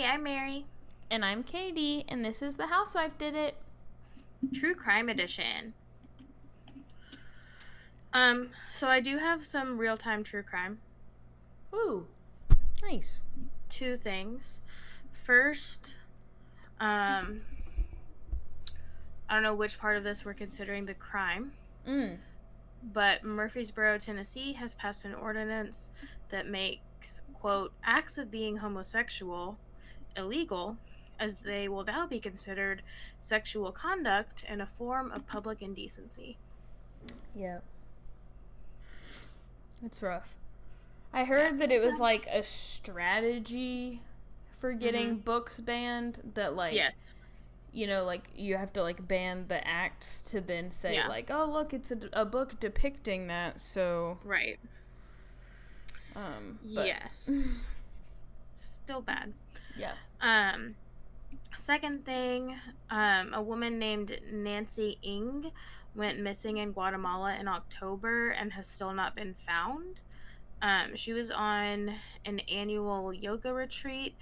I'm Mary. And I'm Katie, and this is The Housewife Did It. True Crime Edition. So I do have some real-time true crime. Ooh, nice. Two things. First, I don't know which part of this we're considering the crime. But Murfreesboro, Tennessee has passed an ordinance that makes, quote, acts of being homosexual illegal, as they will now be considered sexual conduct and a form of public indecency. Yeah. That's rough. I heard that it was like a strategy for getting books banned that Yes. like you have to like ban the acts to then say Yeah. like, oh look, it's a book depicting that, so Right. but Yes. Still bad. yeah. Second thing, a woman named Nancy Ng went missing in Guatemala in October and has still not been found. She was on an annual yoga retreat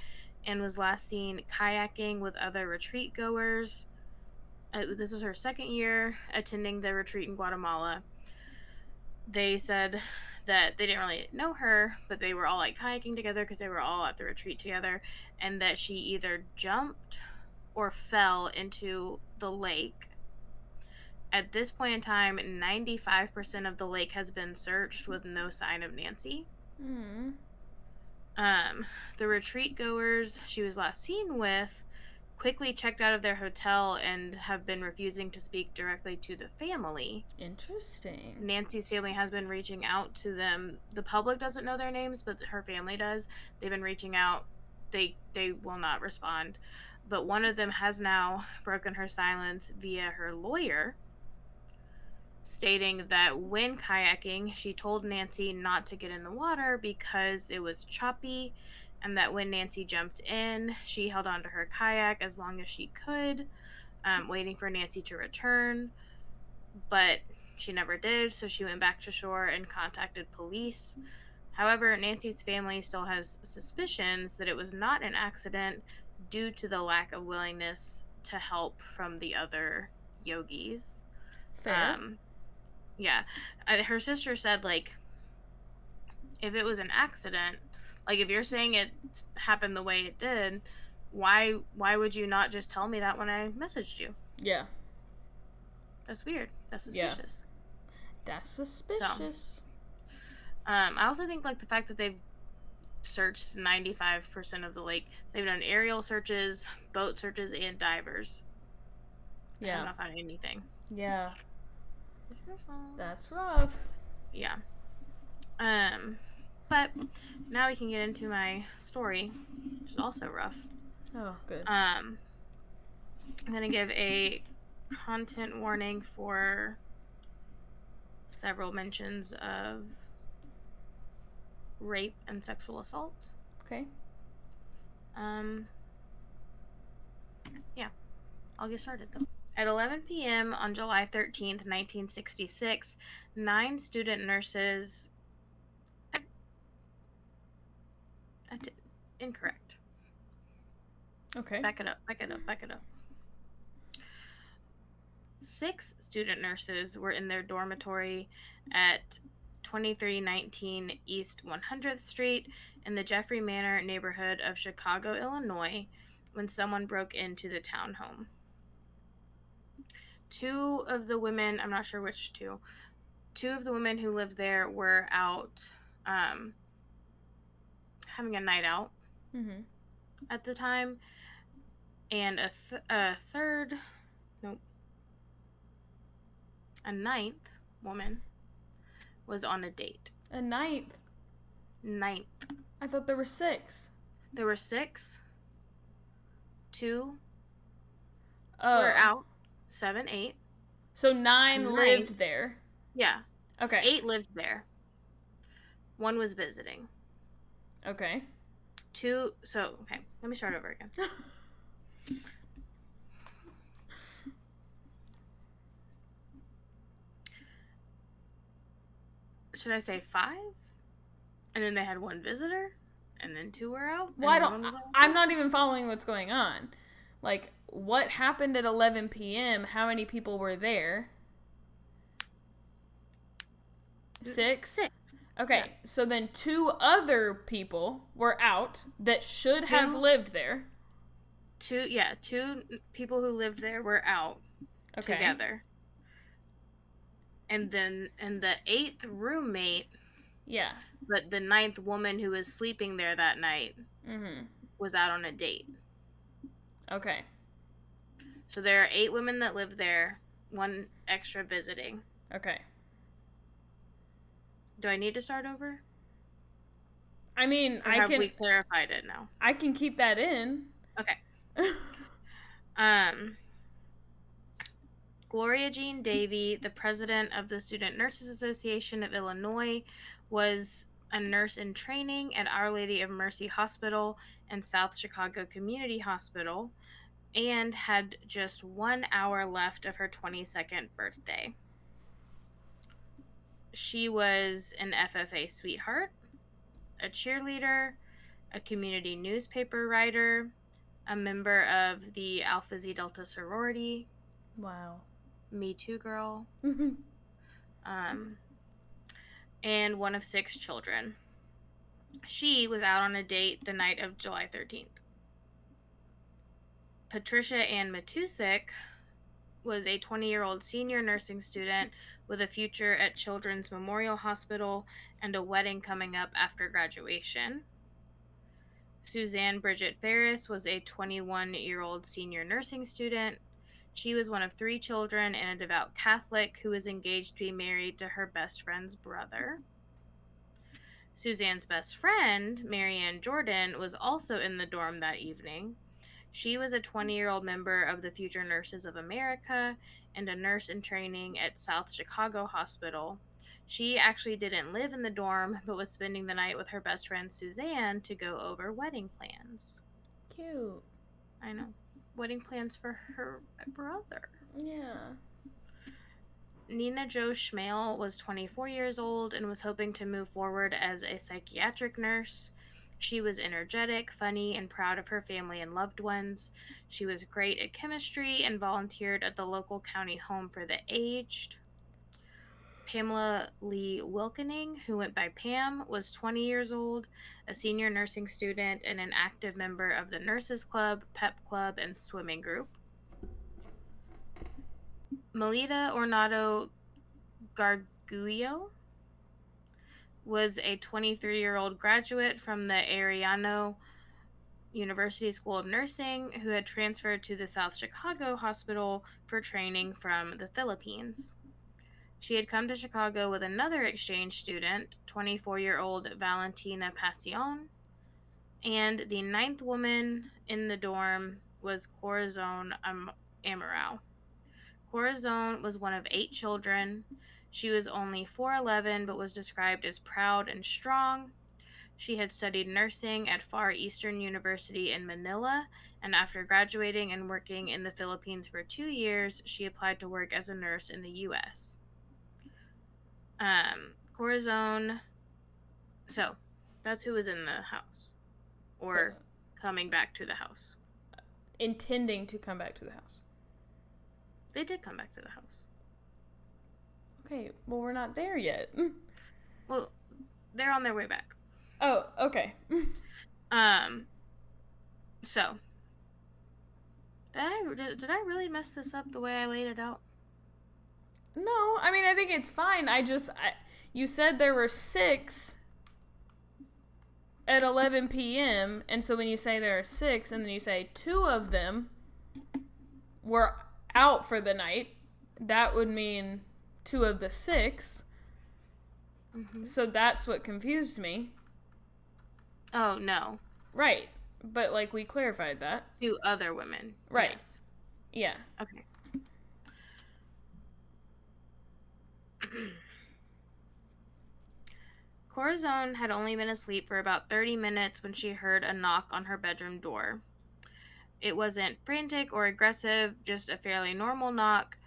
and was last seen kayaking with other retreat goers. This was her second year attending the retreat in Guatemala. They said that they didn't really know her, but they were all like kayaking together because they were all at the retreat together, and that she either jumped or fell into the lake. At this point in time, 95% of the lake has been searched with no sign of Nancy. The retreat goers she was last seen with quickly checked out of their hotel and have been refusing to speak directly to the family. Interesting. Nancy's family has been reaching out to them. The public doesn't know their names, but her family does. They've been reaching out. They will not respond. But one of them has now broken her silence via her lawyer, stating that when kayaking, she told Nancy not to get in the water because it was choppy, and that when Nancy jumped in, she held onto her kayak as long as she could, waiting for Nancy to return, but she never did, so she went back to shore and contacted police. However, Nancy's family still has suspicions that it was not an accident due to the lack of willingness to help from the other yogis. Fair. Yeah. Her sister said, like, if it was an accident, like, if you're saying it happened the way it did, why would you not just tell me that when I messaged you? Yeah. That's weird. That's suspicious. Yeah. That's suspicious. So, I also think, like, the fact that they've searched 95% of the lake. They've done aerial searches, boat searches, and divers. Yeah. I have not found anything. Yeah. That's rough. Yeah. But now we can get into my story, which is also rough. Oh, good. I'm gonna give a content warning for several mentions of rape and sexual assault. Okay. Yeah. I'll get started though. At 11 p.m. on July 13th, 1966, 9 student nurses... Incorrect. Okay. Back it up. 6 student nurses were in their dormitory at 2319 East 100th Street in the Jeffery Manor neighborhood of Chicago, Illinois, when someone broke into the townhome. 2 of the women, I'm not sure which 2, 2 of the women who lived there were out having a night out at the time, and a ninth woman was on a date. A ninth? Ninth. I thought there were 6. There were 6. 2 were out. 7, 8. So 9 lived there. Yeah. Okay. 8 lived there. 1 was visiting. Okay. 2. So, okay. Let me start over again. Should I say 5? And then they had 1 visitor? and then 2 were out, Well, and then 1 was out. I'm not even following what's going on. Like, what happened at 11 p.m.? How many people were there? 6? 6. Okay, yeah. So then 2 other people were out that should have lived there. 2 people who lived there were out together. And then the 8th roommate, but the 9th woman who was sleeping there that night was out on a date. Okay. So there are 8 women that live there, 1 extra visiting. Okay. Do I need to start over? I mean, or have we clarified it now? I can keep that in. Okay. Gloria Jean Davy, the president of the Student Nurses Association of Illinois, was a nurse in training at Our Lady of Mercy Hospital and South Chicago Community Hospital, and had just 1 hour left of her 22nd birthday. She was an FFA sweetheart, a cheerleader, a community newspaper writer, a member of the Alpha Zeta Delta sorority. Wow. Me too, girl. And one of 6 children. She was out on a date the night of July 13th. Patricia Ann Matusik was a 20-year-old senior nursing student with a future at Children's Memorial Hospital and a wedding coming up after graduation. Suzanne Bridget Ferris was a 21-year-old senior nursing student. She was one of 3 children and a devout Catholic who was engaged to be married to her best friend's brother. Suzanne's best friend, Marianne Jordan, was also in the dorm that evening. She was a 20-year-old member of the Future Nurses of America and a nurse in training at South Chicago Hospital. She actually didn't live in the dorm, but was spending the night with her best friend Suzanne to go over wedding plans. Cute. I know. Wedding plans for her brother. Yeah. Nina Jo Schmale was 24 years old and was hoping to move forward as a psychiatric nurse. She was energetic, funny, and proud of her family and loved ones. She was great at chemistry and volunteered at the local county home for the aged. Pamela Lee Wilkening, who went by Pam, was 20 years old, a senior nursing student, and an active member of the Nurses Club, Pep Club, and swimming group. Melita Ornato Garguillo was a 23-year-old graduate from the Arellano University School of Nursing who had transferred to the South Chicago Hospital for training from the Philippines. She had come to Chicago with another exchange student, 24-year-old Valentina Passion, and the 9th woman in the dorm was Corazon Amurao. Corazon was one of 8 children. She was only 4'11", but was described as proud and strong. She had studied nursing at Far Eastern University in Manila, and after graduating and working in the Philippines for 2 years, she applied to work as a nurse in the U.S. Corazon, so that's who was in the house, or coming back to the house. Intending to come back to the house. They did come back to the house. Okay, well, we're not there yet. Well, they're on their way back. Oh, okay. So, did I really mess this up the way I laid it out? No, I mean, I think it's fine. You said there were 6 at 11 p.m., and so when you say there are 6, and then you say 2 of them were out for the night, that would mean 2 of the 6. Mm-hmm. So that's what confused me. Oh, no. Right. But, like, we clarified that. 2 other women. Right. Yes. Yeah. Okay. Corazon had only been asleep for about 30 minutes when she heard a knock on her bedroom door. It wasn't frantic or aggressive, just a fairly normal knock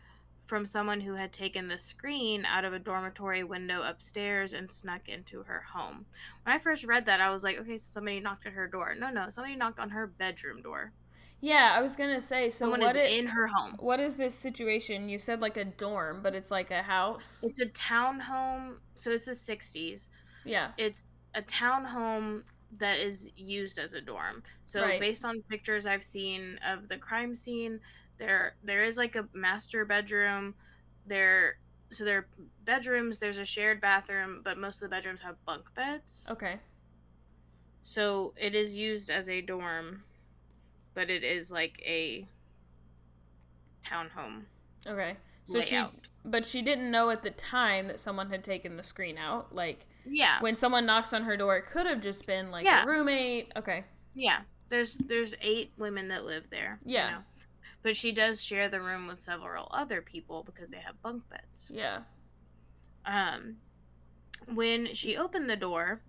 from someone who had taken the screen out of a dormitory window upstairs and snuck into her home. When I first read that, I was like, okay, so somebody knocked at her door. No, no, somebody knocked on her bedroom door. Yeah, I was gonna say. So Someone is in her home. what is this situation? You said like a dorm, but it's like a house. It's a townhome, so it's the 60s. Yeah. It's a townhome that is used as a dorm. So Right. based on pictures I've seen of the crime scene, there is like a master bedroom. There so there are bedrooms, there's a shared bathroom, but most of the bedrooms have bunk beds. Okay. So it is used as a dorm, but it is like a townhome Okay. So layout. but she didn't know at the time that someone had taken the screen out. Like, Yeah. when someone knocks on her door, it could have just been like Yeah. a roommate. Okay. Yeah. There's 8 women that live there, Yeah. But she does share the room with several other people because they have bunk beds. Yeah. Um, when she opened the door,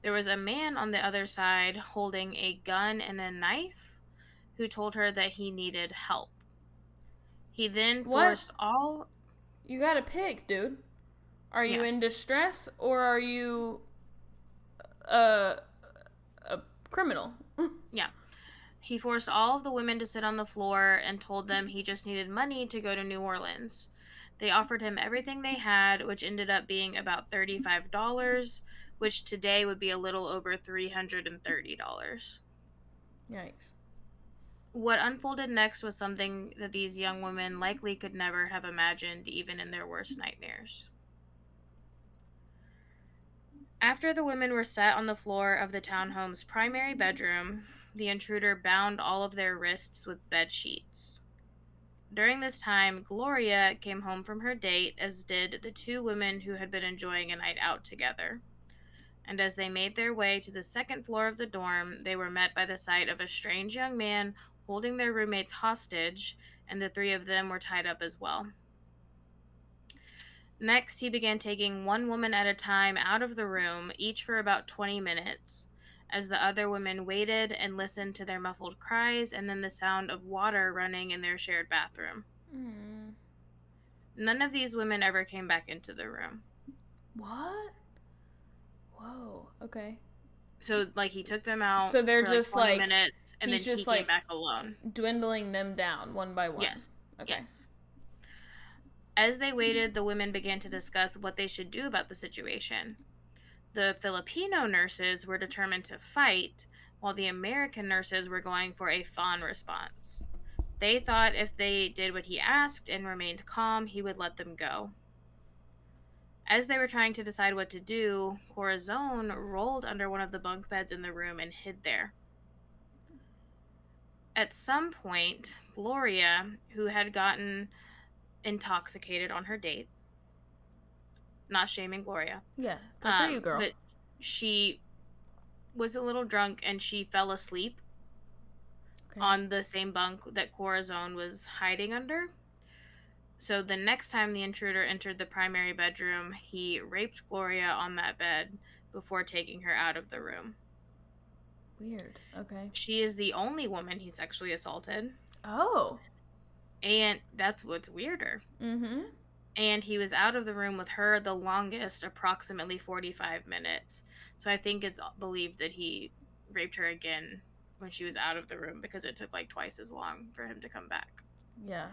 there was a man on the other side holding a gun and a knife who told her that he needed help. He then What? forced all. You gotta pick, dude. Are you Yeah. in distress or are you a a criminal? Yeah. He forced all of the women to sit on the floor and told them he just needed money to go to New Orleans. They offered him everything they had, which ended up being about $35, which today would be a little over $330. Yikes. What unfolded next was something that these young women likely could never have imagined, even in their worst nightmares. After the women were set on the floor of the townhome's primary bedroom, the intruder bound all of their wrists with bed sheets. During this time, Gloria came home from her date, as did the 2 women who had been enjoying a night out together. And as they made their way to the second floor of the dorm, they were met by the sight of a strange young man holding their roommates hostage, and the 3 of them were tied up as well. Next, he began taking one woman at a time out of the room, each for about 20 minutes, as the other women waited and listened to their muffled cries and then the sound of water running in their shared bathroom. Mm. None of these women ever came back into the room. What? Whoa. Okay. So, like, he took them out So they're for just 20 like minutes, and then he's he just came like back alone. dwindling them down one by one. Yes. Okay. Yes. As they waited, the women began to discuss what they should do about the situation. The Filipino nurses were determined to fight, while the American nurses were going for a fawn response. They thought if they did what he asked and remained calm, he would let them go. As they were trying to decide what to do, Corazon rolled under one of the bunk beds in the room and hid there. At some point, Gloria, who had gotten intoxicated on her date, not shaming Gloria, Yeah. Good for you, girl. but she was a little drunk and she fell asleep on the same bunk that Corazon was hiding under. So the next time the intruder entered the primary bedroom, he raped Gloria on that bed before taking her out of the room. Weird. Okay. She is the only woman he sexually assaulted. Oh. And that's what's weirder. Mm-hmm. And he was out of the room with her the longest, approximately 45 minutes. So I think it's believed that he raped her again when she was out of the room because it took like twice as long for him to come back. Yeah.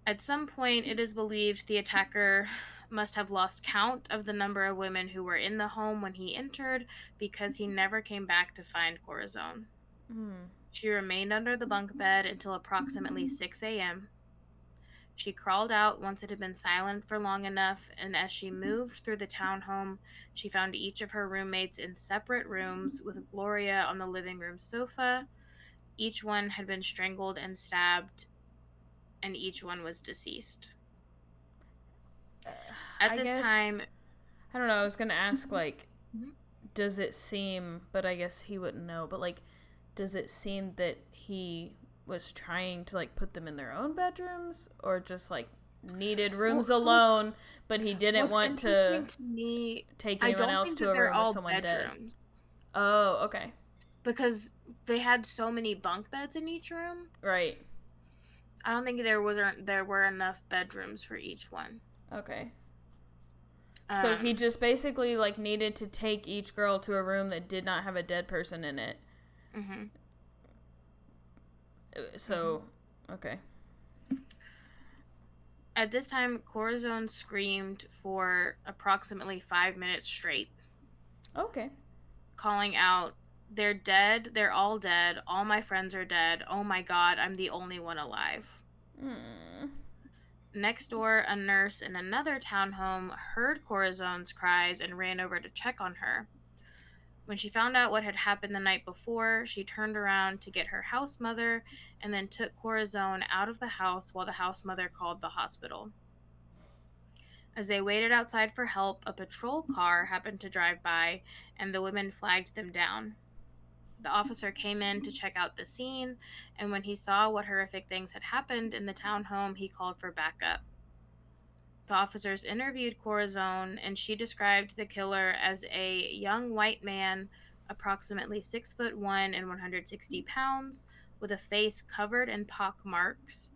At some point, it is believed the attacker must have lost count of the number of women who were in the home when he entered because he never came back to find Corazon. Mm. She remained under the bunk bed until approximately 6 a.m. She crawled out once it had been silent for long enough, and as she moved through the townhome, she found each of her roommates in separate rooms with Gloria on the living room sofa. Each one had been strangled and stabbed, and each one was deceased. At this time, I don't know, I was gonna ask, like, does it seem, but I guess he wouldn't know, but, like, does it seem that he was trying to, like, put them in their own bedrooms, or just, like, needed rooms alone, but he didn't want to take anyone else to a room with someone dead? Oh, okay. Because they had so many bunk beds in each room. Right. I don't think there were enough bedrooms for each one. Okay. So he Um, just basically like needed to take each girl to a room that did not have a dead person in it. mhm, mhm. So, okay. At this time, Corazon screamed for approximately 5 minutes straight, Okay. calling out, "They're dead. They're all dead. All my friends are dead. Oh my God, I'm the only one alive." Mm. Next door, a nurse in another townhome heard Corazon's cries and ran over to check on her. When she found out what had happened the night before, she turned around to get her house mother and then took Corazon out of the house while the house mother called the hospital. As they waited outside for help, a patrol car happened to drive by and the women flagged them down. The officer came in to check out the scene, and when he saw what horrific things had happened in the townhome, he called for backup. The officers interviewed Corazon, and she described the killer as a young white man, approximately 6'1" and 160 pounds, with a face covered in pock marks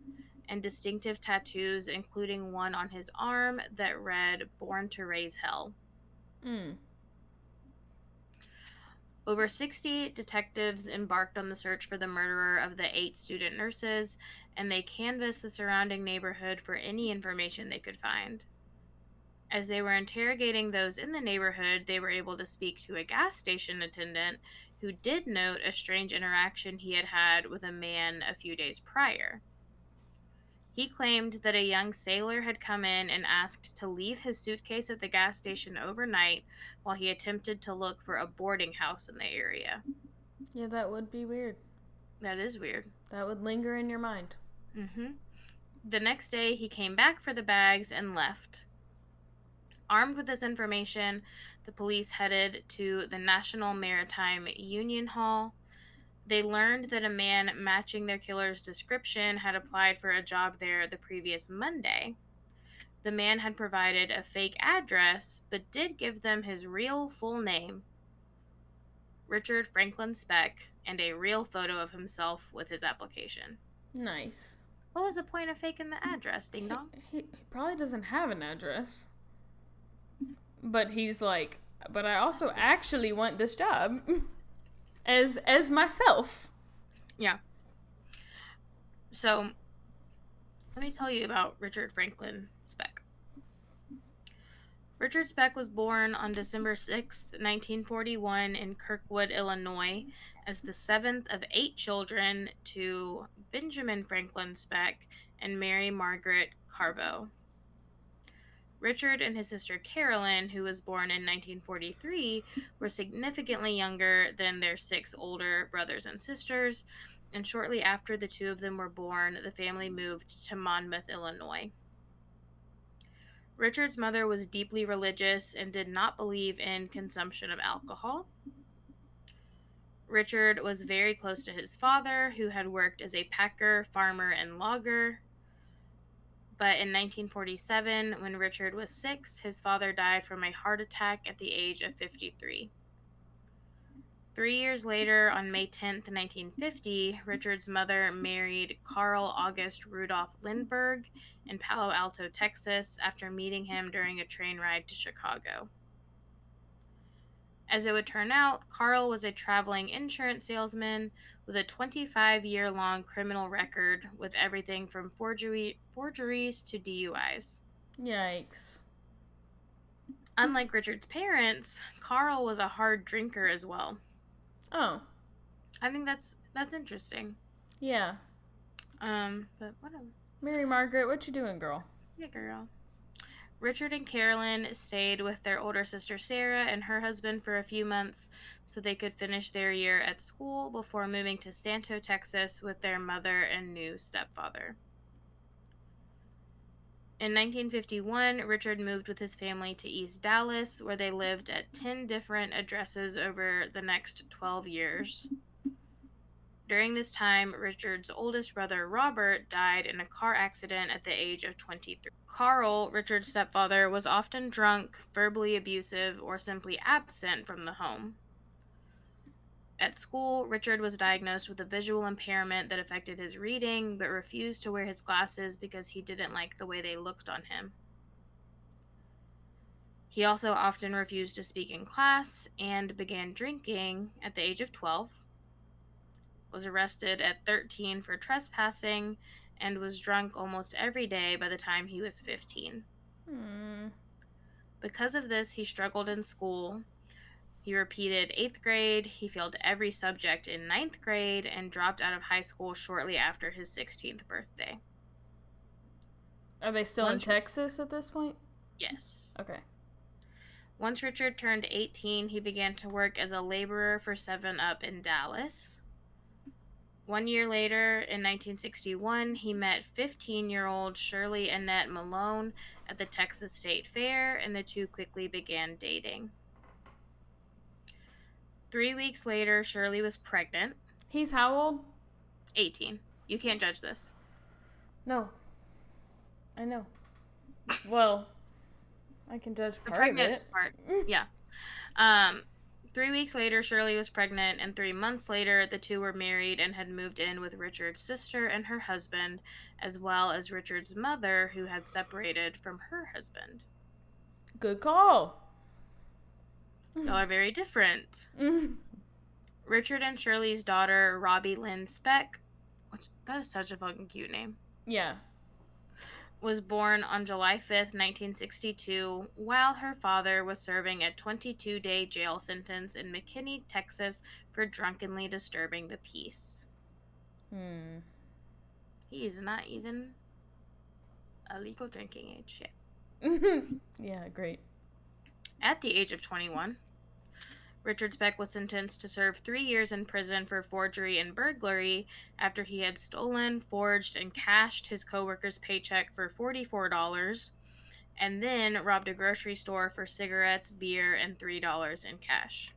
and distinctive tattoos, including one on his arm that read "Born to Raise Hell." Mm. Over 60 detectives embarked on the search for the murderer of the 8 student nurses, and they canvassed the surrounding neighborhood for any information they could find. As they were interrogating those in the neighborhood, they were able to speak to a gas station attendant who did note a strange interaction he had had with a man a few days prior. He claimed that a young sailor had come in and asked to leave his suitcase at the gas station overnight while he attempted to look for a boarding house in the area. Yeah, that would be weird. That is weird. That would linger in your mind. hmm The next day, he came back for the bags and left. Armed with this information, the police headed to the National Maritime Union Hall. They learned that a man matching their killer's description had applied for a job there the previous Monday. The man had provided a fake address, but did give them his real full name, Richard Franklin Speck, and a real photo of himself with his application. Nice. What was the point of faking the address, ding He, dong? he probably doesn't have an address. But he's like, but I also actually want this job as myself. Yeah. So, let me tell you about Richard Franklin Speck. Richard Speck was born on December 6th, 1941, in Kirkwood, Illinois, as the seventh of 8 children to Benjamin Franklin Speck and Mary Margaret Carbo. Richard and his sister Carolyn, who was born in 1943, were significantly younger than their 6 older brothers and sisters, and shortly after the 2 of them were born, the family moved to Monmouth, Illinois. Richard's mother was deeply religious and did not believe in consumption of alcohol. Richard was very close to his father, who had worked as a packer, farmer, and logger. But in 1947, when Richard was 6, his father died from a heart attack at the age of 53. 3 years later, on May 10th, 1950, Richard's mother married Carl August Rudolph Lindbergh in Palo Alto, Texas, after meeting him during a train ride to Chicago. As it would turn out, Carl was a traveling insurance salesman with a 25-year-long criminal record with everything from forgeries to DUIs. Yikes. Unlike Richard's parents, Carl was a hard drinker as well. Oh. I think that's interesting. Yeah. But whatever. Mary Margaret, what you doing, girl? Yeah, girl. Richard and Carolyn stayed with their older sister Sarah and her husband for a few months so they could finish their year at school before moving to Santo, Texas with their mother and new stepfather. In 1951, Richard moved with his family to East Dallas, where they lived at 10 different addresses over the next 12 years. During this time, Richard's oldest brother, Robert, died in a car accident at the age of 23. Carl, Richard's stepfather, was often drunk, verbally abusive, or simply absent from the home. At school, Richard was diagnosed with a visual impairment that affected his reading, but refused to wear his glasses because he didn't like the way they looked on him. He also often refused to speak in class and began drinking at the age of 12, was arrested at 13 for trespassing, and was drunk almost every day by the time he was 15. Because of this, he struggled in school. He repeated 8th grade, he failed every subject in 9th grade, and dropped out of high school shortly after his 16th birthday. Are they still in Texas at this point? Yes. Okay. Once Richard turned 18, he began to work as a laborer for 7-Up in Dallas. 1 year later, in 1961, he met 15-year-old Shirley Annette Malone at the Texas State Fair, and the two quickly began dating. 3 weeks later, Shirley was pregnant. He's how old? 18. You can't judge this. No. I know. Well, I can judge part of it. Part. Yeah. 3 weeks later, Shirley was pregnant, and 3 months later, the two were married and had moved in with Richard's sister and her husband, as well as Richard's mother, who had separated from her husband. Good call. Y'all are very different. Richard and Shirley's daughter, Robbie Lynn Speck, that is such a fucking cute name. Yeah. Was born on July 5th, 1962, while her father was serving a 22-day jail sentence in McKinney, Texas, for drunkenly disturbing the peace. He is not even a legal drinking age yet. Yeah, great. At the age of 21, Richard Speck was sentenced to serve 3 years in prison for forgery and burglary after he had stolen, forged, and cashed his coworker's paycheck for $44, and then robbed a grocery store for cigarettes, beer, and $3 in cash.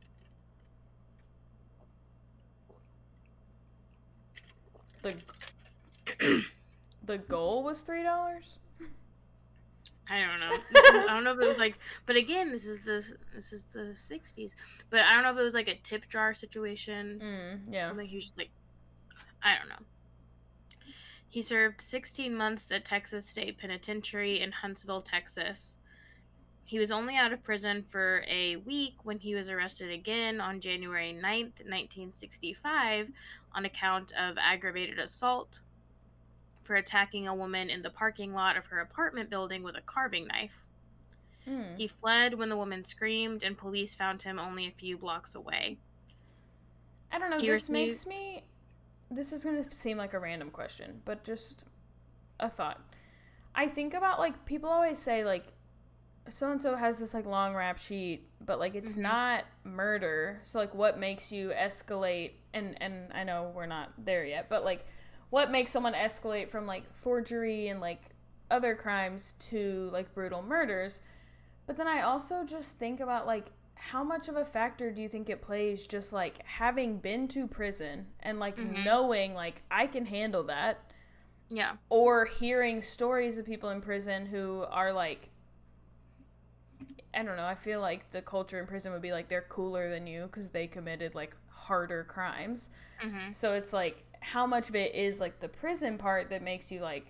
The goal was $3? I don't know. I don't know if it was like, but again, this is the 60s. But I don't know if it was like a tip jar situation. Yeah. I think he was just like, I don't know. He served 16 months at Texas State Penitentiary in Huntsville, Texas. He was only out of prison for a week when he was arrested again on January 9th, 1965, on account of aggravated assault for attacking a woman in the parking lot of her apartment building with a carving knife. He fled when the woman screamed, and police found him only a few blocks away. I don't know, this makes me... This is going to seem like a random question, but just a thought. I think about, like, people always say, like, so-and-so has this, like, long rap sheet, but, like, it's not murder. So, like, what makes you escalate? And I know we're not there yet, but, like, what makes someone escalate from, like, forgery and, like, other crimes to, like, brutal murders? But then I also just think about, like, how much of a factor do you think it plays just, like, having been to prison and, like, knowing, like, I can handle that? Yeah. Or hearing stories of people in prison who are, like, I don't know, I feel like the culture in prison would be, like, they're cooler than you because they committed, like, harder crimes. So it's, like, how much of it is, like, the prison part that makes you, like...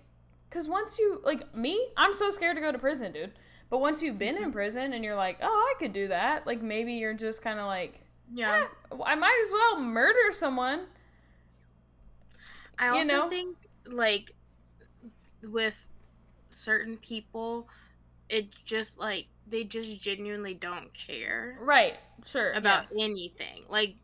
Because once you... Like, me, I'm so scared to go to prison, dude. But once you've been in prison and you're like, oh, I could do that. Like, maybe you're just kind of like... Yeah. I might as well murder someone. I also think, like, with certain people, it just, like, they just genuinely don't care. Right. Sure. About anything. Like,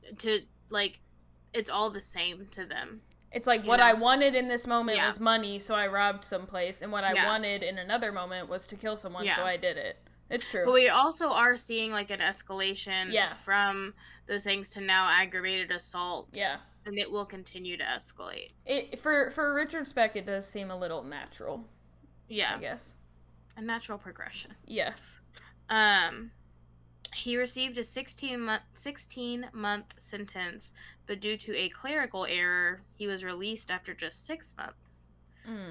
it's all the same to them. It's like, what I wanted in this moment was money, so I robbed someplace, and what I wanted in another moment was to kill someone, so I did it. It's true. But we also are seeing, like, an escalation from those things to now aggravated assault. Yeah. And it will continue to escalate. For Richard Speck, it does seem a little natural. Yeah. I guess. A natural progression. Yeah. He received a 16-month sentence, but due to a clerical error, he was released after just 6 months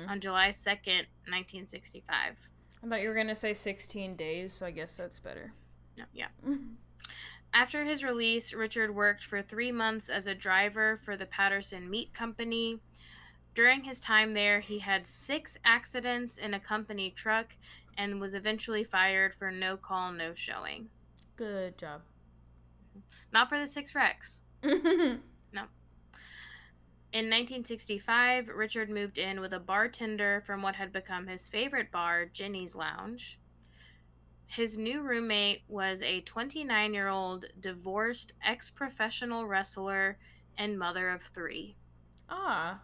on July 2nd, 1965. I thought you were going to say 16 days, so I guess that's better. No, yeah. After his release, Richard worked for 3 months as a driver for the Patterson Meat Company. During his time there, he had 6 accidents in a company truck and was eventually fired for no call, no showing. Good job. Not for the 6 wrecks. No. In 1965, Richard moved in with a bartender from what had become his favorite bar, Jenny's Lounge. His new roommate was a 29-year-old divorced ex-professional wrestler and mother of 3. Ah,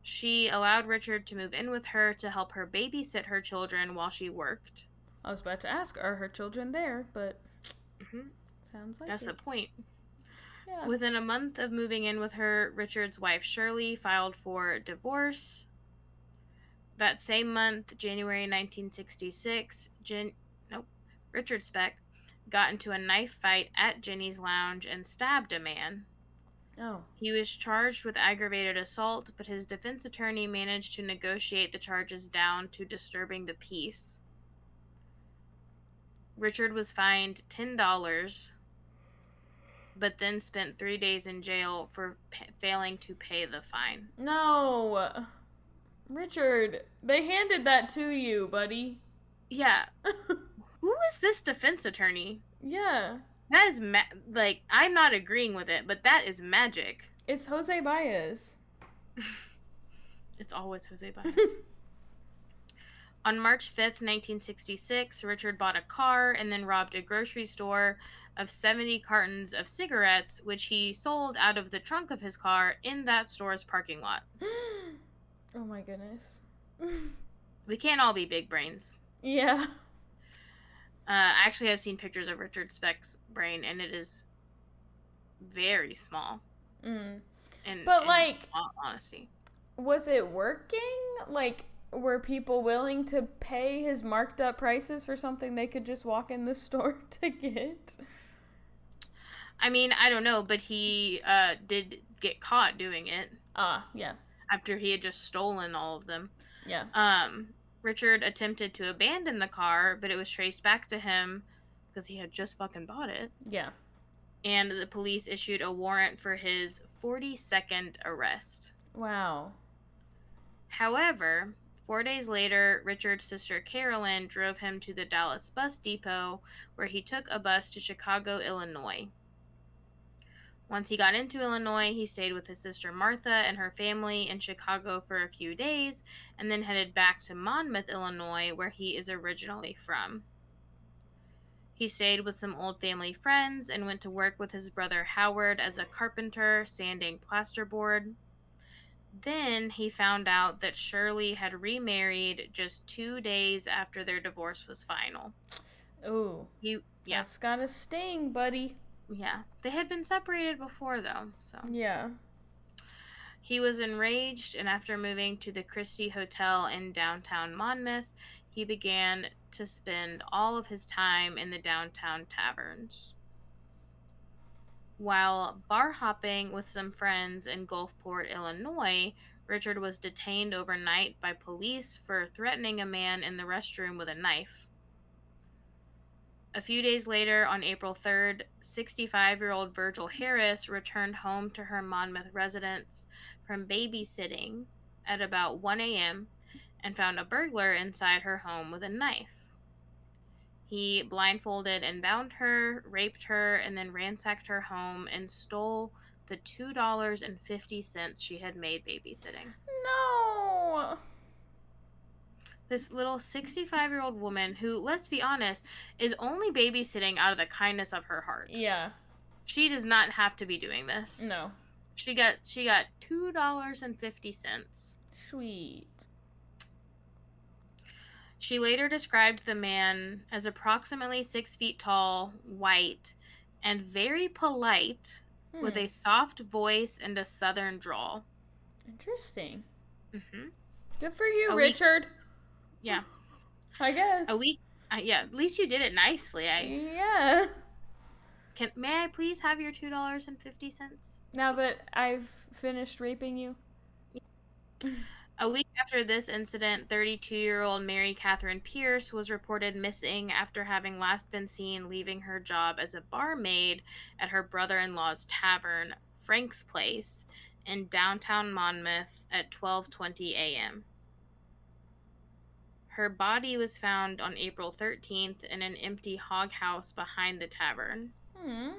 She allowed Richard to move in with her to help her babysit her children while she worked. I was about to ask, are her children there? But Mm-hmm. sounds like That's it. the point. Yeah. Within a month of moving in with her, Richard's wife Shirley filed for divorce. That same month, January 1966, Richard Speck got into a knife fight at Jenny's Lounge and stabbed a man. Oh. He was charged with aggravated assault, but his defense attorney managed to negotiate the charges down to disturbing the peace. Richard was fined $10, but then spent 3 days in jail for failing to pay the fine. No. Richard, they handed that to you, buddy. Yeah. Who is this defense attorney? Yeah. That is, I'm not agreeing with it, but that is magic. It's Jose Baez. It's always Jose Baez. On March 5th, 1966, Richard bought a car and then robbed a grocery store of 70 cartons of cigarettes, which he sold out of the trunk of his car in that store's parking lot. Oh my goodness. We can't all be big brains. Yeah. I actually have seen pictures of Richard Speck's brain, and it is very small. But, like, all honesty, was it working? Like, were people willing to pay his marked up prices for something they could just walk in the store to get? I mean, I don't know, but he did get caught doing it. Yeah. After he had just stolen all of them. Yeah. Richard attempted to abandon the car, but it was traced back to him because he had just fucking bought it. Yeah. And the police issued a warrant for his 42nd arrest. Wow. However, 4 days later, Richard's sister Carolyn drove him to the Dallas bus depot, where he took a bus to Chicago, Illinois. Once he got into Illinois, he stayed with his sister Martha and her family in Chicago for a few days, and then headed back to Monmouth, Illinois, where he is originally from. He stayed with some old family friends and went to work with his brother Howard as a carpenter, sanding plasterboard. Then he found out that Shirley had remarried just 2 days after their divorce was final. Ooh. That's gotta sting, buddy. Yeah. They had been separated before, though, so. Yeah. He was enraged, and after moving to the Christie Hotel in downtown Monmouth, he began to spend all of his time in the downtown taverns. While bar hopping with some friends in Gulfport, Illinois, Richard was detained overnight by police for threatening a man in the restroom with a knife. A few days later, on April 3rd, 65-year-old Virgil Harris returned home to her Monmouth residence from babysitting at about 1 a.m. and found a burglar inside her home with a knife. He blindfolded and bound her, raped her, and then ransacked her home and stole the $2.50 she had made babysitting. No! This little 65-year-old woman who, let's be honest, is only babysitting out of the kindness of her heart. Yeah. She does not have to be doing this. No. She got $2.50. Sweet. She later described the man as approximately 6 feet tall, white, and very polite, with a soft voice and a southern drawl. Interesting. Mm-hmm. Good for you, Richard. Yeah. I guess. Yeah, at least you did it nicely. Yeah. May I please have your $2.50? Now that I've finished raping you? A week after this incident, 32-year-old Mary Catherine Pierce was reported missing after having last been seen leaving her job as a barmaid at her brother-in-law's tavern, Frank's Place, in downtown Monmouth at 12:20 a.m. Her body was found on April 13th in an empty hog house behind the tavern. Hmm.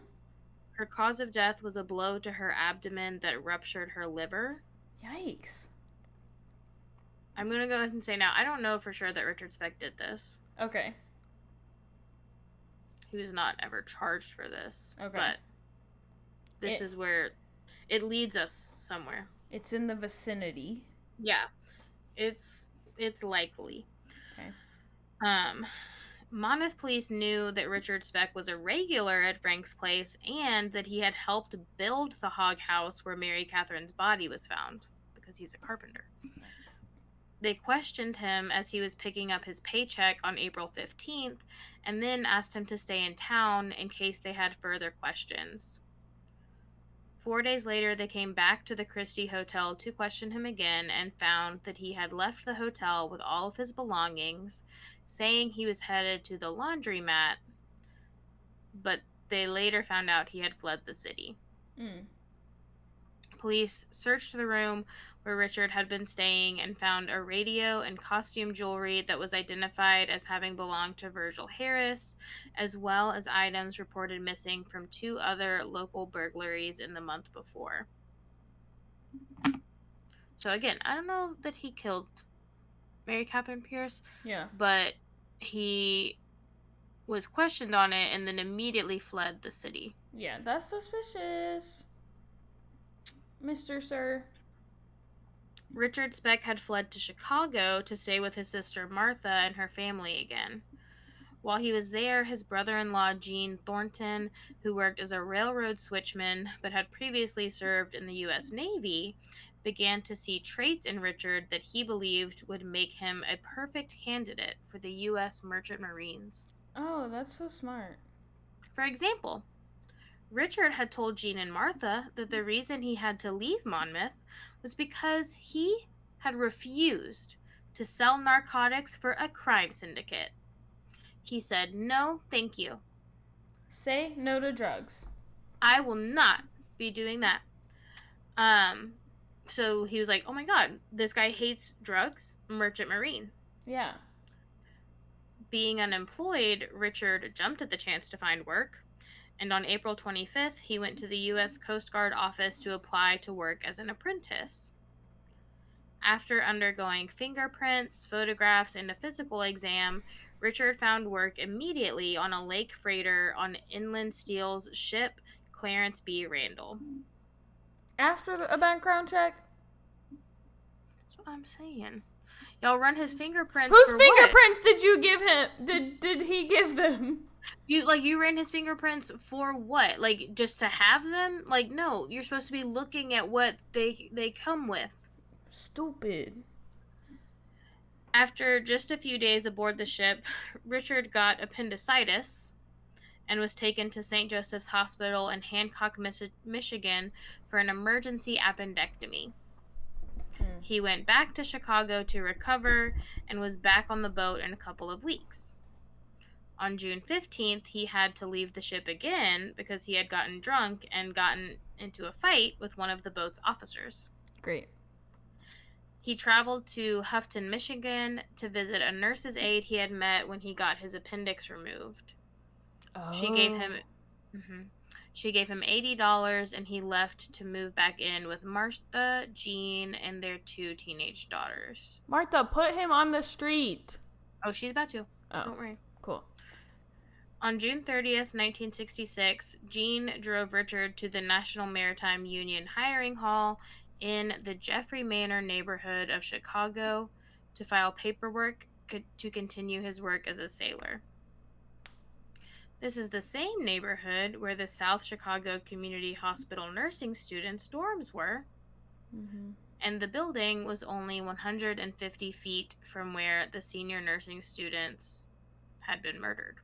Her cause of death was a blow to her abdomen that ruptured her liver. Yikes. I'm going to go ahead and say now, I don't know for sure that Richard Speck did this. Okay. He was not ever charged for this. Okay. But this is where it leads us somewhere. It's in the vicinity. Yeah. It's likely. Okay. Monmouth police knew that Richard Speck was a regular at Frank's Place and that he had helped build the hog house where Mary Catherine's body was found, because he's a carpenter. They questioned him as he was picking up his paycheck on April 15th and then asked him to stay in town in case they had further questions. 4 days later, they came back to the Christie Hotel to question him again and found that he had left the hotel with all of his belongings, saying he was headed to the laundromat, but they later found out he had fled the city. Police searched the room where Richard had been staying and found a radio and costume jewelry that was identified as having belonged to Virgil Harris, as well as items reported missing from 2 other local burglaries in the month before. So again, I don't know that he killed Mary Catherine Pierce. Yeah. But he was questioned on it and then immediately fled the city. Yeah, that's suspicious. Mr. Sir. Richard Speck had fled to Chicago to stay with his sister Martha and her family again. While he was there, his brother-in-law Gene Thornton, who worked as a railroad switchman but had previously served in the U.S. Navy, began to see traits in Richard that he believed would make him a perfect candidate for the U.S. Merchant Marines. Oh, that's so smart. For example, Richard had told Gene and Martha that the reason he had to leave Monmouth was because he had refused to sell narcotics for a crime syndicate. He said, "No, thank you. Say no to drugs. I will not be doing that." So he was like, "Oh my god, this guy hates drugs, merchant marine." Yeah. Being unemployed, Richard jumped at the chance to find work. And on April 25th, he went to the U.S. Coast Guard office to apply to work as an apprentice. After undergoing fingerprints, photographs, and a physical exam, Richard found work immediately on a lake freighter on Inland Steel's ship, Clarence B. Randall. After a background check? That's what I'm saying. Y'all run his fingerprints. Whose for fingerprints what? did you give him? Did he give them? You ran his fingerprints for what? Like, just to have them? Like, no, you're supposed to be looking at what they come with. Stupid. After just a few days aboard the ship, Richard got appendicitis and was taken to St. Joseph's Hospital in Hancock, Michigan for an emergency appendectomy. He went back to Chicago to recover and was back on the boat in a couple of weeks. On June 15th, he had to leave the ship again because he had gotten drunk and gotten into a fight with one of the boat's officers. Great. He traveled to Houghton, Michigan to visit a nurse's aide he had met when he got his appendix removed. Oh. She gave him $80 and he left to move back in with Martha, Jean, and their 2 teenage daughters. Martha, put him on the street. Oh, she's about to. Oh. Don't worry. Cool. On June 30th, 1966, Jean drove Richard to the National Maritime Union hiring hall in the Jeffery Manor neighborhood of Chicago to file paperwork to continue his work as a sailor. This is the same neighborhood where the South Chicago Community Hospital nursing students' dorms were, and the building was only 150 feet from where the senior nursing students had been murdered.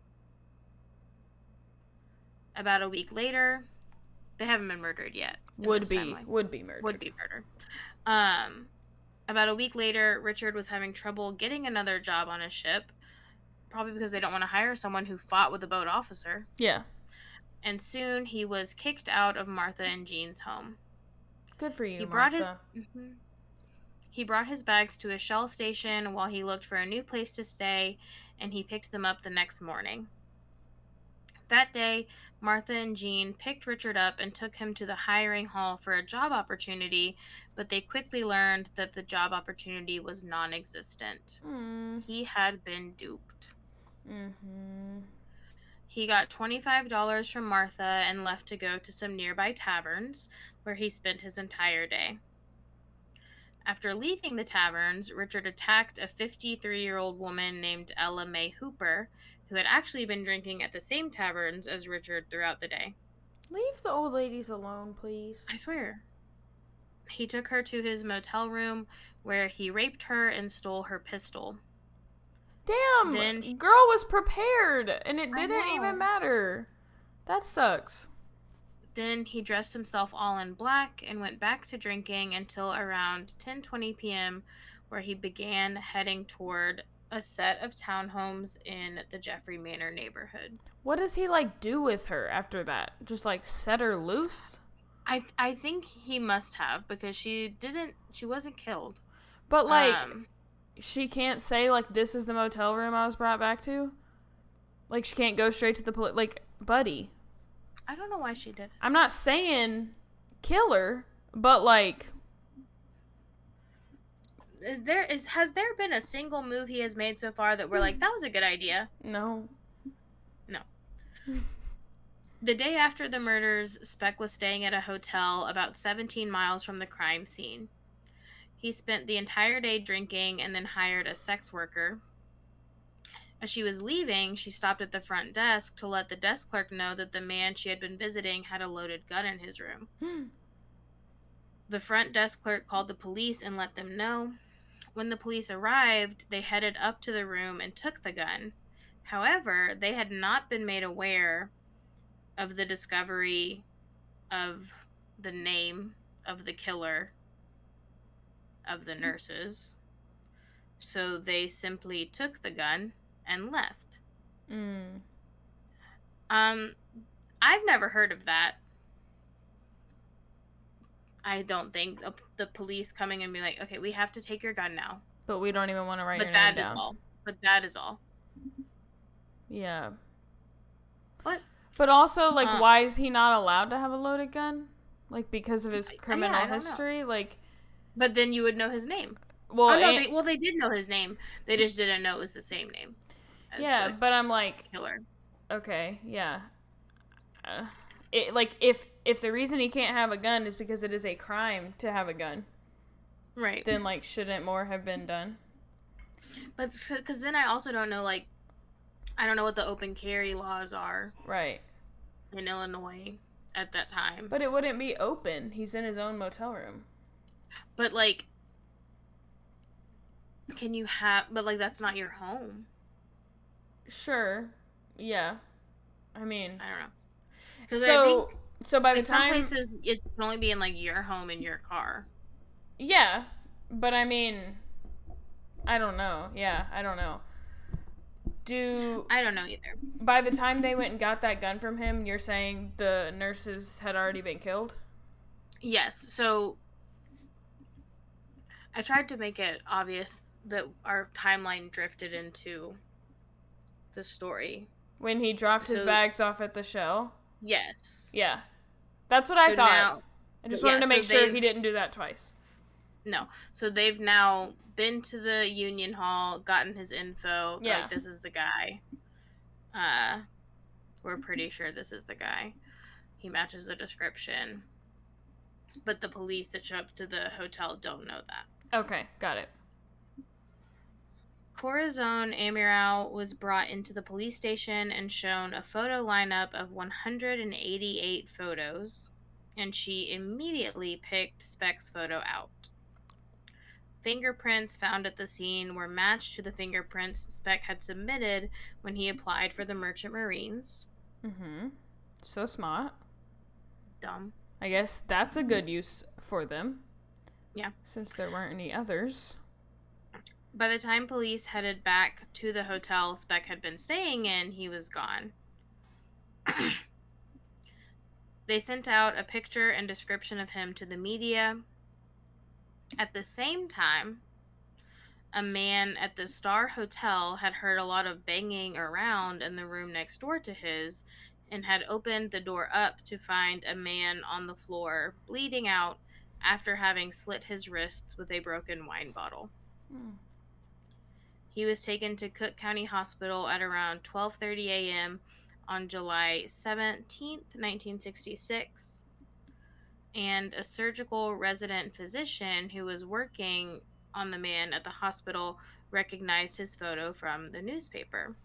About a week later, they haven't been murdered yet. Would be murdered. Would be murdered. About a week later, Richard was having trouble getting another job on a ship, probably because they don't want to hire someone who fought with a boat officer. Yeah. And soon he was kicked out of Martha and Jean's home. Good for He you, brought his Martha. he brought his bags to a Shell station while he looked for a new place to stay, and he picked them up the next morning. That day, Martha and Jean picked Richard up and took him to the hiring hall for a job opportunity, but they quickly learned that the job opportunity was non-existent. He had been duped. He got $25 from Martha and left to go to some nearby taverns, where he spent his entire day. After leaving the taverns, Richard attacked a 53-year-old woman named Ella Mae Hooper, who had actually been drinking at the same taverns as Richard throughout the day. Leave the old ladies alone, please. I swear. He took her to his motel room, where he raped her and stole her pistol. Damn! Then girl was prepared, and it didn't even matter. That sucks. Then he dressed himself all in black and went back to drinking until around 10:20 p.m., where he began heading toward a set of townhomes in the Jeffery Manor neighborhood. What does he, do with her after that? Just, set her loose? I think he must have, because she wasn't killed. But, she can't say, this is the motel room I was brought back to? She can't go straight to the police. Buddy. I don't know why she did. I'm not saying kill her, but, Has there been a single move he has made so far that we're like, that was a good idea? No. The day after the murders, Speck was staying at a hotel about 17 miles from the crime scene. He spent the entire day drinking and then hired a sex worker. As she was leaving, she stopped at the front desk to let the desk clerk know that the man she had been visiting had a loaded gun in his room. The front desk clerk called the police and let them know. When the police arrived, they headed up to the room and took the gun. However, they had not been made aware of the discovery of the name of the killer of the nurses. So they simply took the gun and left. I've never heard of that. I don't think the police coming and be like, okay, we have to take your gun now. But we don't even want to write your name down. But that is all. But that is all. Yeah. What? But also, why is he not allowed to have a loaded gun? Because of his criminal history? But then you would know his name. Well, they did know his name. They just didn't know it was the same name. Yeah, but I'm killer. Okay, yeah. If the reason he can't have a gun is because it is a crime to have a gun, right? Then shouldn't more have been done? But because then I also don't know I don't know what the open carry laws are, right, in Illinois at that time. But it wouldn't be open. He's in his own motel room. But can you have? But that's not your home. Sure. Yeah. I mean, I don't know. Because I think by the time some places it can only be in your home in your car. Yeah, but I mean, I don't know. Yeah, I don't know. I don't know either. By the time they went and got that gun from him, you're saying the nurses had already been killed? Yes. So I tried to make it obvious that our timeline drifted into the story. When he dropped his bags off at the Shell? Yes. Yeah. That's what I thought. I just wanted to make sure he didn't do that twice. No. So they've now been to the Union Hall, gotten his info. Yeah. This is the guy. We're pretty sure this is the guy. He matches the description. But the police that show up to the hotel don't know that. Okay, got it. Corazon Amurao was brought into the police station and shown a photo lineup of 188 photos, and she immediately picked Speck's photo out. Fingerprints found at the scene were matched to the fingerprints Speck had submitted when he applied for the Merchant Marines. So smart. Dumb. I guess that's a good use for them. Yeah. Since there weren't any others. By the time police headed back to the hotel Speck had been staying in, he was gone. They sent out a picture and description of him to the media. At the same time, a man at the Star Hotel had heard a lot of banging around in the room next door to his and had opened the door up to find a man on the floor bleeding out after having slit his wrists with a broken wine bottle. Hmm. He was taken to Cook County Hospital at around 12:30 a.m. on July 17th, 1966, and a surgical resident physician who was working on the man at the hospital recognized his photo from the newspaper.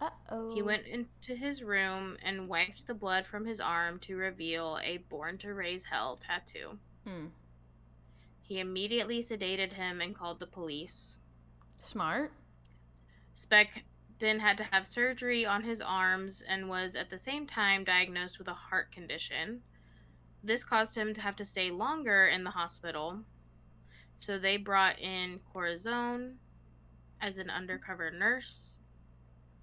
He Uh-oh. went into his room and wiped the blood from his arm to reveal a Born to Raise Hell tattoo. Hmm. He immediately sedated him and called the police. Smart. Speck then had to have surgery on his arms and was at the same time diagnosed with a heart condition. This caused him to have to stay longer in the hospital. So they brought in Corazon as an undercover nurse.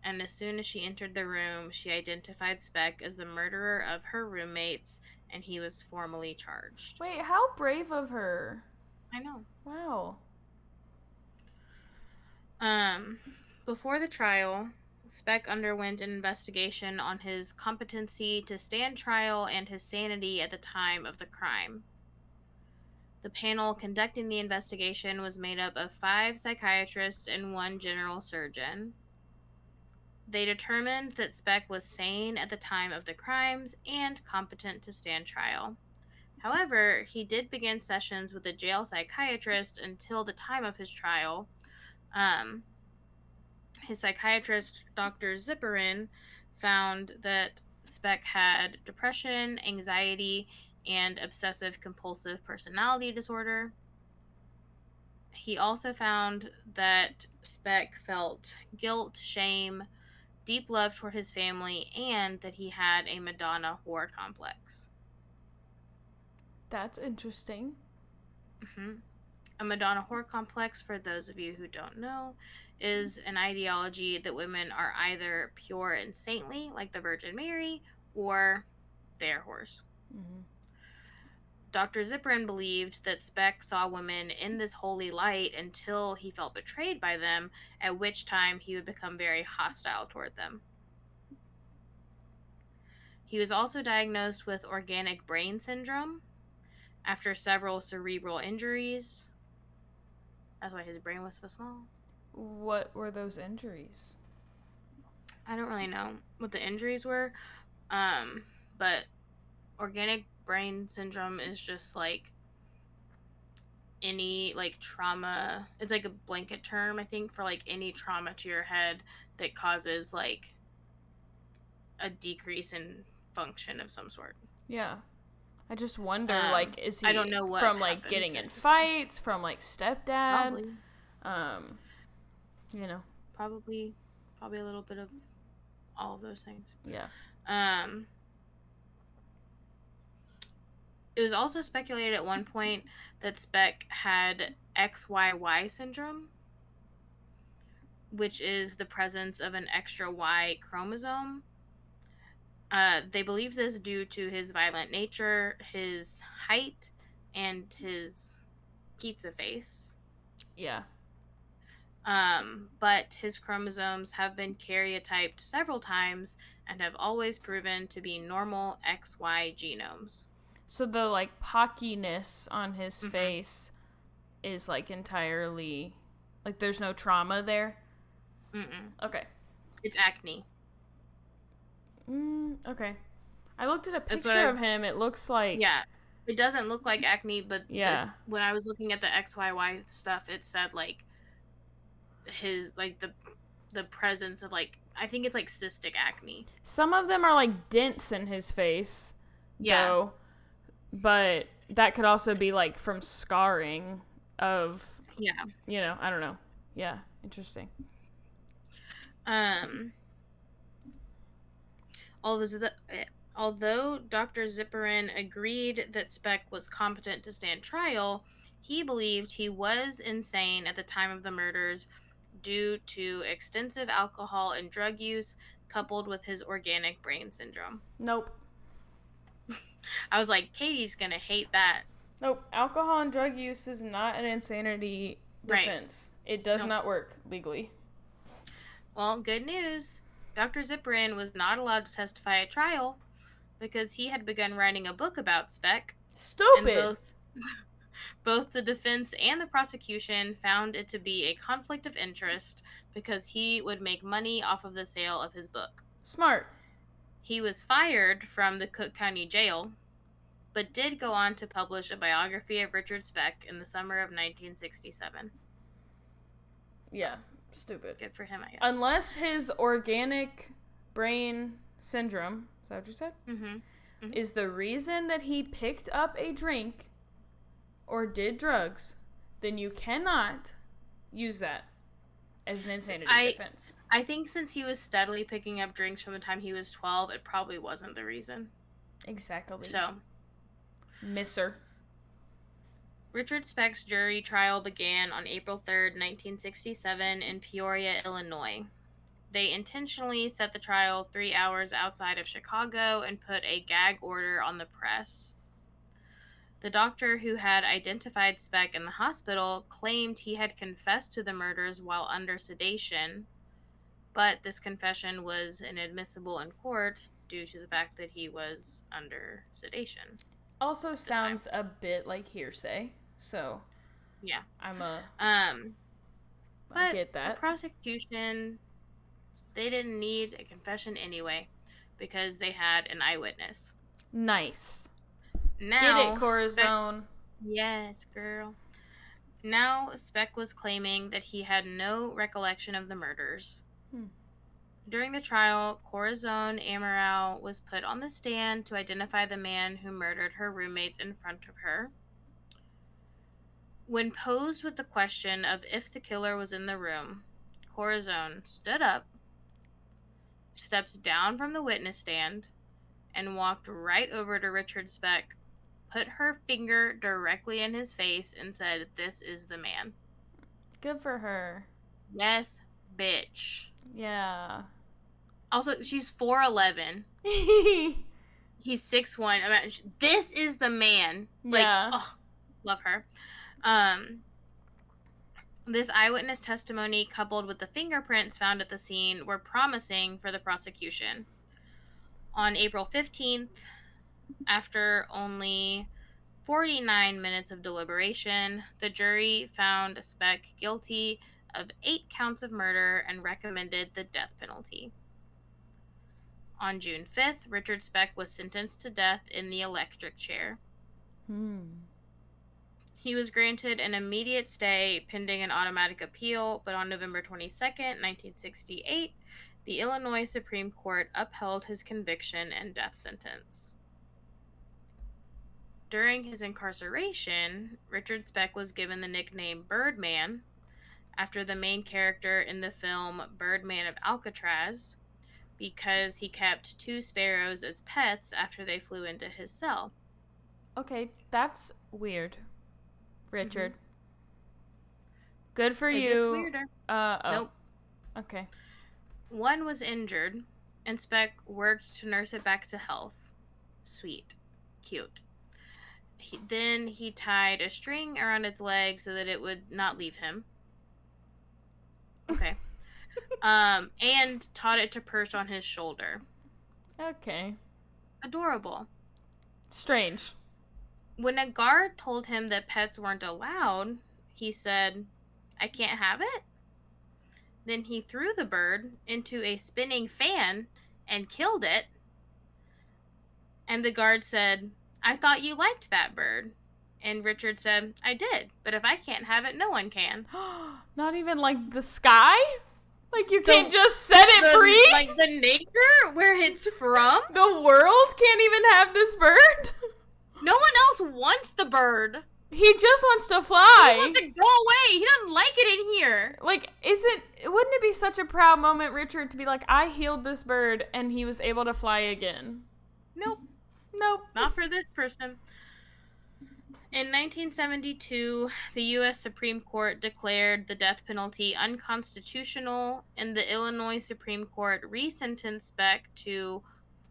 And as soon as she entered the room, she identified Speck as the murderer of her roommates, and he was formally charged. Wait, how brave of her. I know. Wow. Before the trial, Speck underwent an investigation on his competency to stand trial and his sanity at the time of the crime. The panel conducting the investigation was made up of 5 psychiatrists and 1 general surgeon. They determined that Speck was sane at the time of the crimes and competent to stand trial. However, he did begin sessions with a jail psychiatrist until the time of his trial. His psychiatrist, Dr. Zipperin, found that Speck had depression, anxiety, and obsessive compulsive personality disorder. He also found that Speck felt guilt, shame, deep love toward his family, and that he had a Madonna whore complex. That's interesting. Mm-hmm. A Madonna whore complex, for those of you who don't know, is an ideology that women are either pure and saintly, like the Virgin Mary, or they're whores. Mm-hmm. Dr. Zipperin believed that Speck saw women in this holy light until he felt betrayed by them, at which time he would become very hostile toward them. He was also diagnosed with organic brain syndrome after several cerebral injuries. That's why his brain was so small. What were those injuries? I don't really know what the injuries were, but organic brain syndrome is just like any like trauma. It's like a blanket term, I think, for like any trauma to your head that causes like a decrease in function of some sort. Yeah. I just wonder, like, is he I don't know what from, like, getting in fights, from, like, stepdad? Probably. You know. Probably a little bit of all of those things. Yeah. It was also speculated at one point that Speck had XYY syndrome, which is the presence of an extra Y chromosome. They believe this due to his violent nature, his height, and his pizza face. Yeah. But his chromosomes have been karyotyped several times and have always proven to be normal XY genomes. So the, like, pockiness on his face is, like, entirely... Like, there's no trauma there? Mm-mm. Okay. It's acne. Okay. I looked at a picture of him. It looks like... Yeah. It doesn't look like acne, but yeah. When I was looking at the XYY stuff, it said, like, his, like, the presence of, like, I think it's, like, cystic acne. Some of them are, like, dents in his face. Yeah. Though, but that could also be, like, from scarring of... Yeah. You know, I don't know. Yeah. Interesting. Although Dr. Zipperin agreed that Speck was competent to stand trial, He believed he was insane at the time of the murders due to extensive alcohol and drug use coupled with his organic brain syndrome. Nope. I was like, Katie's gonna hate that. Nope. Alcohol and drug use is not an insanity defense. Right. It does not work legally. Well, good news. Dr. Zipperin was not allowed to testify at trial because he had begun writing a book about Speck. Stupid! And both the defense and the prosecution found it to be a conflict of interest because he would make money off of the sale of his book. Smart. He was fired from the Cook County Jail, but did go on to publish a biography of Richard Speck in the summer of 1967. Yeah, stupid. Good for him, I guess. Unless his organic brain syndrome, is that what you said? Is the reason that he picked up a drink or did drugs, then you cannot use that as an insanity defense. I think since he was steadily picking up drinks from the time he was 12, it probably wasn't the reason. Exactly. So, Misser. Richard Speck's jury trial began on April 3rd, 1967 in Peoria, Illinois. They intentionally set the trial 3 hours outside of Chicago and put a gag order on the press. The doctor who had identified Speck in the hospital claimed he had confessed to the murders while under sedation, but this confession was inadmissible in court due to the fact that he was under sedation. Also sounds a bit like hearsay, so yeah, I get that. The prosecution, they didn't need a confession anyway because they had an eyewitness. Nice. Now, get it, Corazon. Yes, girl. Now, Speck was claiming that he had no recollection of the murders. During the trial, Corazon Amurao was put on the stand to identify the man who murdered her roommates in front of her. When posed with the question of if the killer was in the room, Corazon stood up, stepped down from the witness stand, and walked right over to Richard Speck, put her finger directly in his face, and said, "This is the man." Good for her. Yes, bitch. Yeah. Also, she's 4'11". He's 6'1". I mean, this is the man. Like, oh, love her. This eyewitness testimony, coupled with the fingerprints found at the scene, were promising for the prosecution. On April 15th, after only 49 minutes of deliberation, the jury found Speck guilty of 8 counts of murder and recommended the death penalty. On June 5th, Richard Speck was sentenced to death in the electric chair. He was granted an immediate stay pending an automatic appeal, but on November 22nd, 1968, the Illinois Supreme Court upheld his conviction and death sentence. During his incarceration, Richard Speck was given the nickname Birdman, after the main character in the film Birdman of Alcatraz, because he kept 2 sparrows as pets after they flew into his cell. Okay, that's weird, Richard. Good for you. It gets weirder. Nope. Okay. One was injured, and Speck worked to nurse it back to health. Sweet. Cute. Then he tied a string around its leg so that it would not leave him. Okay. And taught it to perch on his shoulder. Okay. Adorable. Strange. When a guard told him that pets weren't allowed, he said, "I can't have it?" Then he threw the bird into a spinning fan and killed it. And the guard said, "I thought you liked that bird." And Richard said, "I did, but if I can't have it, no one can." Not even like the sky? Like you can't just set it free? Like the nature where it's from? The world can't even have this bird? No one else wants the bird. He just wants to fly. He wants to go away. He doesn't like it in here. Like, wouldn't it be such a proud moment, Richard, to be like, I healed this bird and he was able to fly again? Nope. Nope. Not for this person. In 1972, the U.S. Supreme Court declared the death penalty unconstitutional, and the Illinois Supreme Court resentenced Speck to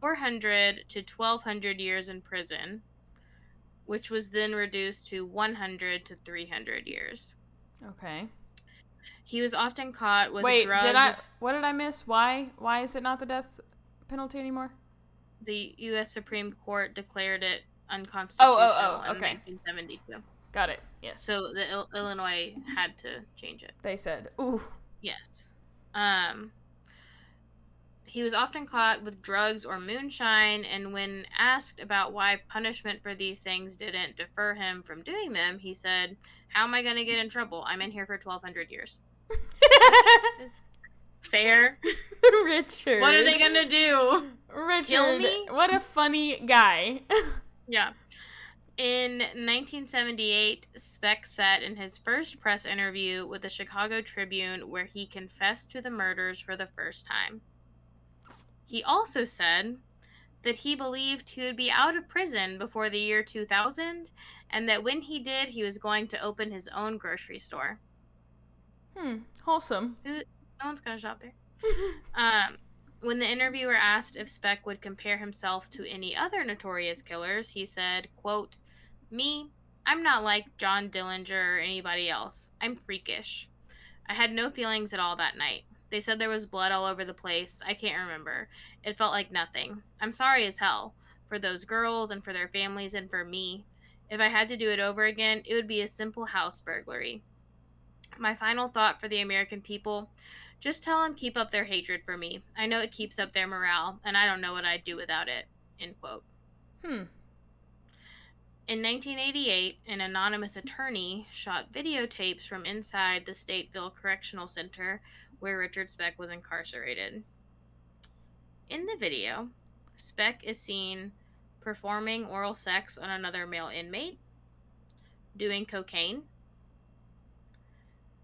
400 to 1,200 years in prison, which was then reduced to 100 to 300 years. Okay. He was often caught with Wait, drugs. what did I miss? Why is it not the death penalty anymore? The U.S. Supreme Court declared it unconstitutional in Okay. 1972. Got it. Yes. So the Illinois had to change it. They said, ooh. Yes. He was often caught with drugs or moonshine, and when asked about why punishment for these things didn't deter him from doing them, he said, "How am I going to get in trouble? I'm in here for 1,200 years." Fair. Richard. What are they going to do? Richard. Kill me? What a funny guy. Yeah. In 1978, Speck sat in his first press interview with the Chicago Tribune where he confessed to the murders for the first time. He also said that he believed he would be out of prison before the year 2000, and that when he did, he was going to open his own grocery store. Wholesome. No one's gonna shop there. When the interviewer asked if Speck would compare himself to any other notorious killers, he said, quote, "Me, I'm not like John Dillinger or anybody else. I'm freakish. I had no feelings at all that night. They said there was blood all over the place. I can't remember. It felt like nothing. I'm sorry as hell for those girls and for their families and for me. If I had to do it over again, it would be a simple house burglary. My final thought for the American people, just tell them keep up their hatred for me. I know it keeps up their morale, and I don't know what I'd do without it." End quote. In 1988, an anonymous attorney shot videotapes from inside the Stateville Correctional Center where Richard Speck was incarcerated. In the video, Speck is seen performing oral sex on another male inmate, doing cocaine,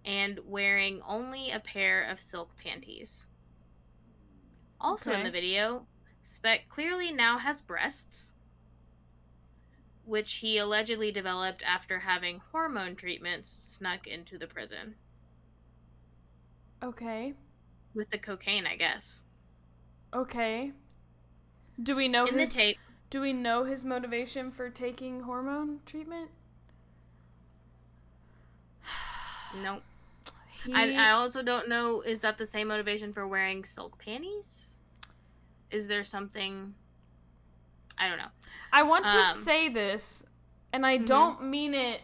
and wearing only a pair of silk panties. Also in the video, Speck clearly now has breasts, which he allegedly developed after having hormone treatments snuck into the prison. Okay. With the cocaine, I guess. Okay. Do we know the tape? Do we know his motivation for taking hormone treatment? Nope. I also don't know, is that the same motivation for wearing silk panties? Is there something... I don't know. I want to say this, and I don't mean it...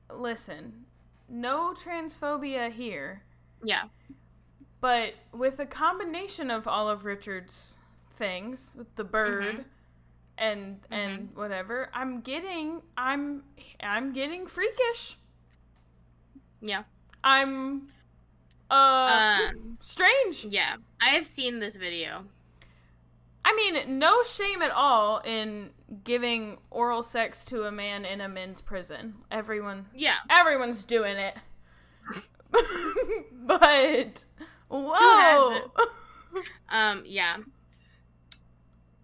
Listen, no transphobia here. Yeah. But with a combination of all of Richard's things, with the bird and whatever, I'm getting freakish. Yeah. I'm strange. Yeah. I have seen this video. I mean, no shame at all in giving oral sex to a man in a men's prison. Everyone's doing it. But whoa. Yeah.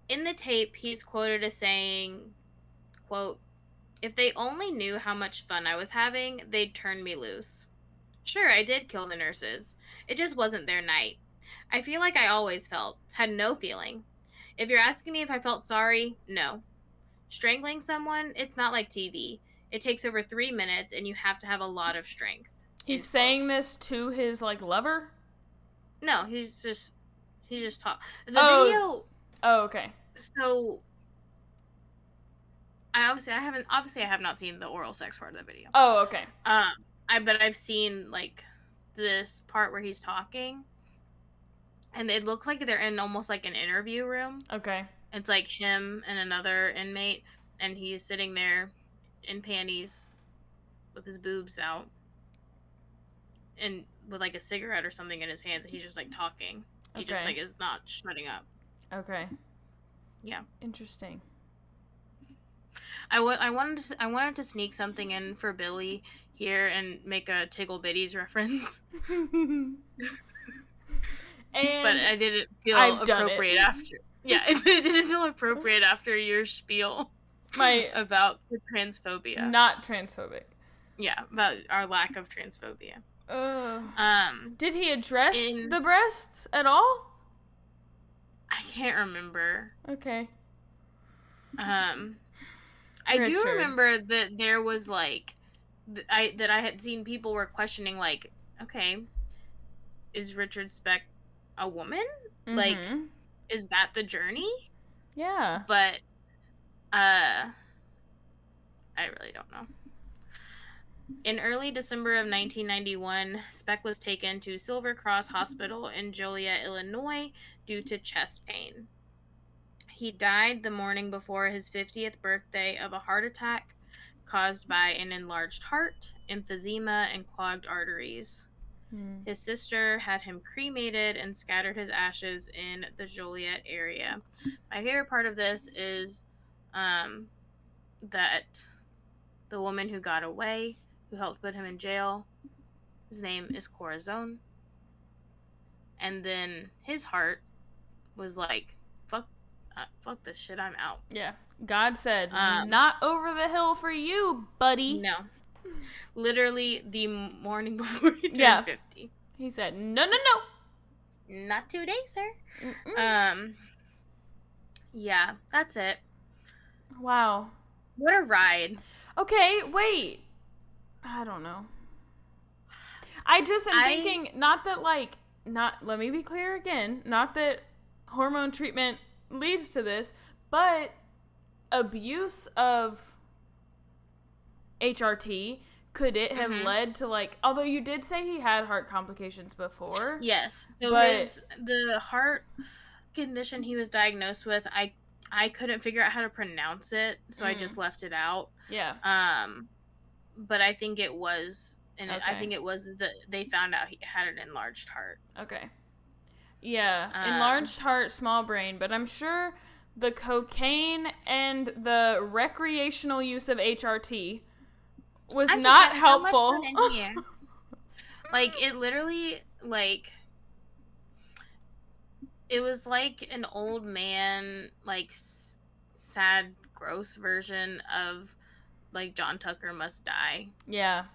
In the tape, he's quoted as saying, quote, "If they only knew how much fun I was having, they'd turn me loose. Sure, I did kill the nurses. It just wasn't their night. I feel like I always felt. Had no feeling. If you're asking me if I felt sorry, no. Strangling someone, it's not like TV. It takes over 3 minutes, and you have to have a lot of strength." He's saying this to his, lover? No, he's just talking. The video... Oh, okay. So... I have not seen the oral sex part of the video. Oh, okay. But I've seen, this part where he's talking, and it looks like they're in almost like an interview room. Okay. It's like him and another inmate, and he's sitting there in panties with his boobs out and with a cigarette or something in his hands, and he's just talking. He just is not shutting up. Okay. Yeah. Interesting. I wanted to sneak something in for Billy here and make a Tiggle Bitties reference. But I didn't feel appropriate after. Yeah, it didn't feel appropriate after your spiel. My about the transphobia. not transphobic. Yeah, about our lack of transphobia. Ugh. Um, Did he address in the breasts at all? I can't remember. Okay. Um, I do Richard. remember that there was like, I had seen people were questioning like, okay, is Richard Speck a woman? Like, Mm-hmm. is that the journey? Yeah. But I really don't know. In early December of 1991, Speck was taken to Silver Cross Hospital in Joliet, Illinois, due to chest pain. He died the morning before his 50th birthday of a heart attack caused by an enlarged heart, emphysema, and clogged arteries. Mm. His sister had him cremated and scattered his ashes in the Joliet area. My favorite part of this is that the woman who got away, who helped put him in jail, his name is Corazon. And then his heart was like, fuck this shit, I'm out. Yeah. God said, Um, not over the hill for you, buddy. no. Literally the morning before he turned Yeah. 50. He said, no, no, no. Not today, sir. Mm-mm. Yeah, that's it. Wow. What a ride. Okay, wait. I don't know. I just am thinking, not that, like, let me be clear again, not that hormone treatment leads to this, but abuse of HRT, could it have led to, like, although you did say he had heart complications before. Yes. So the heart condition he was diagnosed with, I couldn't figure out how to pronounce it, so I just left it out. Yeah. But I think it was, okay. I think it was that they found out he had an enlarged heart. Okay. Yeah, enlarged heart, small brain, but I'm sure the cocaine and the recreational use of HRT was not helpful. So much fun in here. Like, it literally, like, it was like an old man, like, sad, gross version of, like, John Tucker Must Die. Yeah.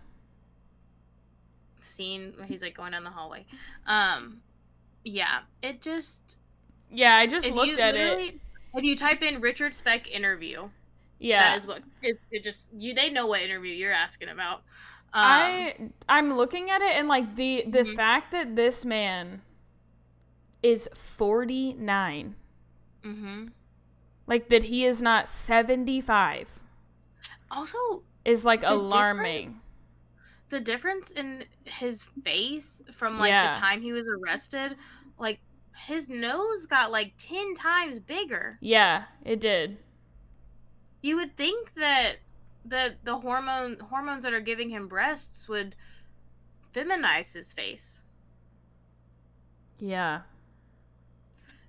Scene where he's, like, going down the hallway. Yeah, it just... Yeah, I just looked at it. If you type in Richard Speck interview, yeah, that is what is it just you. They know what interview you're asking about. I'm looking at it, and like the fact that this man is 49, like that he is not 75, also is like alarming. The difference in his face from like the time he was arrested, like his nose got like 10 times bigger. Yeah, it did. You would think that the hormones that are giving him breasts would feminize his face. Yeah.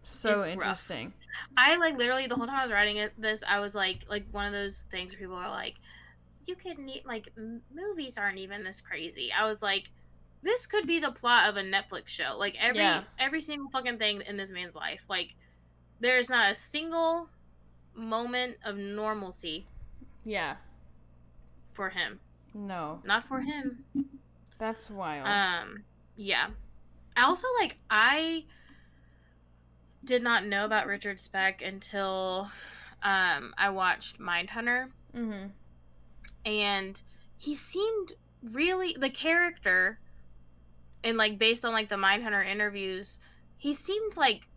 So it's interesting. Rough. I like literally the whole time I was writing this, I was like one of those things where people are like, you could like movies aren't even this crazy. I was like, this could be the plot of a Netflix show. Like every single fucking thing in this man's life. Like there's not a single moment of normalcy. Yeah. For him. No. Not for him. That's wild. Yeah. I did not know about Richard Speck until I watched Mindhunter. Mm-hmm. And he seemed really, the character, and like based on like the Mindhunter interviews, he seemed like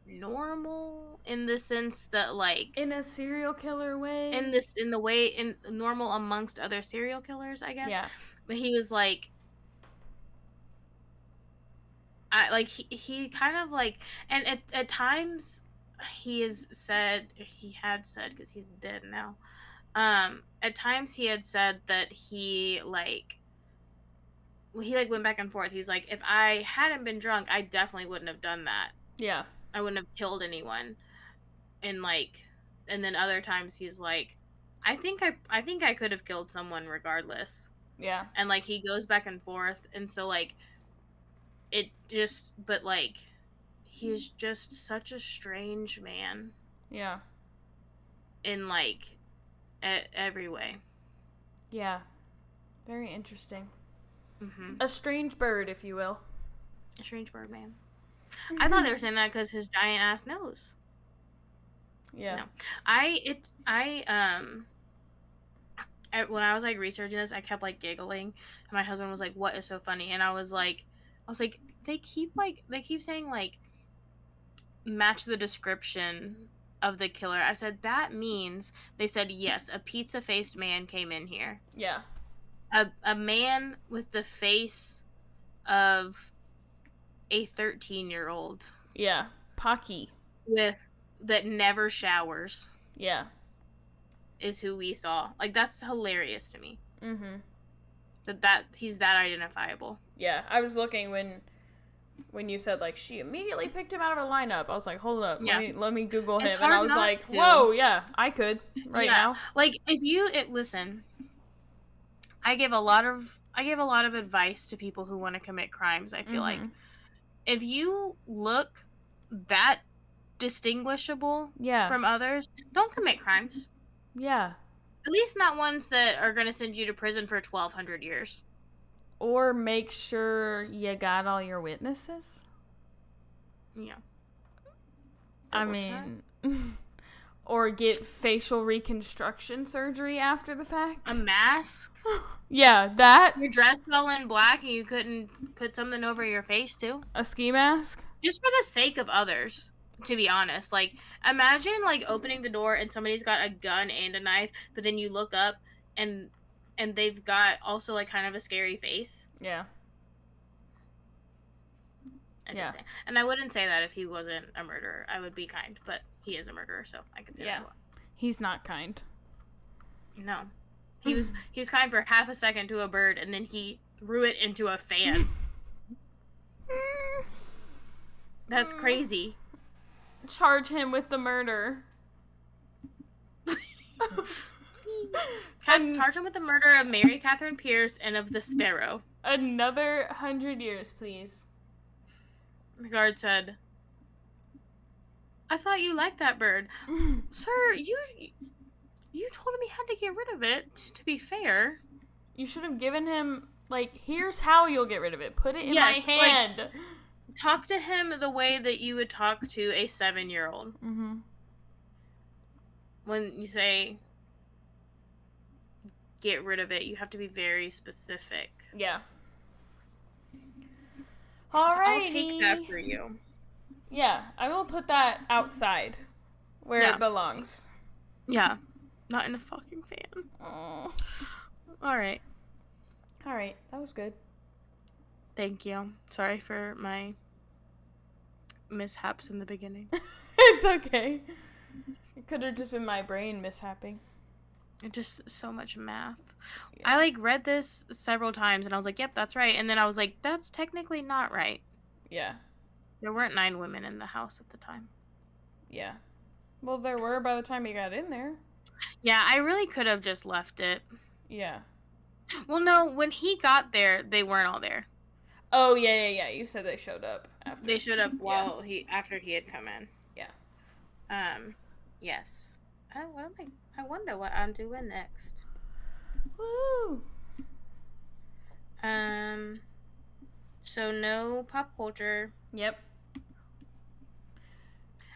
normal in the sense that like in a serial killer way, in normal amongst other serial killers, I guess. Yeah. But he was like, he kind of like, and at times he had said because he's dead now. At times he had said that he like went back and forth. He was like, if I hadn't been drunk, I definitely wouldn't have done that. Yeah. I wouldn't have killed anyone. And like, and then other times he's like, I think I could have killed someone regardless. Yeah. And like he goes back and forth, and so like but like he's just such a strange man. Yeah. in like every way. Yeah. Very interesting. Mm-hmm. A strange bird, if you will. A strange bird, man. I thought they were saying that because his giant ass nose. Yeah. No, when I was like researching this, I kept like giggling, and my husband was like, "What is so funny?" And I was like, they keep saying like match the description of the killer. I said that means they said yes, a pizza faced man came in here. Yeah. A man with the face of a 13-year-old. Yeah. Pocky. With that never showers. Yeah. Is who we saw. Like, that's hilarious to me. Mm-hmm. That he's that identifiable. Yeah. I was looking when you said like she immediately picked him out of a lineup. I was like, hold up, Yeah. let me Google him, It's and I hard was not like, to. whoa, yeah, I could now. Like listen, I give a lot of advice to people who want to commit crimes. I feel like if you look that distinguishable from others, don't commit crimes. Yeah. At least not ones that are going to send you to prison for 1,200 years. Or make sure you got all your witnesses. Yeah. I mean, or get facial reconstruction surgery after the fact. A mask? Yeah, that. You're dressed all in black and you couldn't put something over your face too? A ski mask? Just for the sake of others, to be honest. Like, imagine, like, opening the door and somebody's got a gun and a knife, but then you look up and they've got also, like, kind of a scary face. Yeah. Interesting. Yeah. And I wouldn't say that if he wasn't a murderer. I would be kind, but he is a murderer, so I can say that. He's not kind. No. He was kind for half a second to a bird, and then he threw it into a fan. That's crazy. Charge him with the murder. Charge him with the murder of Mary Catherine Pierce and of the sparrow. Another 100 years, please. The guard said, I thought you liked that bird. Sir, you told him he had to get rid of it, to be fair. You should have given him, like, here's how you'll get rid of it. Put it in my hand. Like, talk to him the way that you would talk to a 7-year-old. Mm-hmm. When you say, get rid of it, you have to be very specific. Yeah. Alrighty. I'll take that for you. Yeah, I will put that outside where it belongs. Yeah. Not in a fucking fan. Oh. Alright, that was good. Thank you. Sorry for my mishaps in the beginning. It's okay. It could have just been my brain mishapping. Just so much math. Yeah. I, like, read this several times, and I was like, yep, that's right. And then I was like, that's technically not right. Yeah. There weren't 9 women in the house at the time. Yeah. Well, there were by the time you got in there. Yeah, I really could have just left it. Yeah. Well, no, when he got there, they weren't all there. Oh, yeah. You said they showed up after. They showed up after he had come in. Yeah. Yes. I wonder what I'm doing next. Woo! So no pop culture. Yep.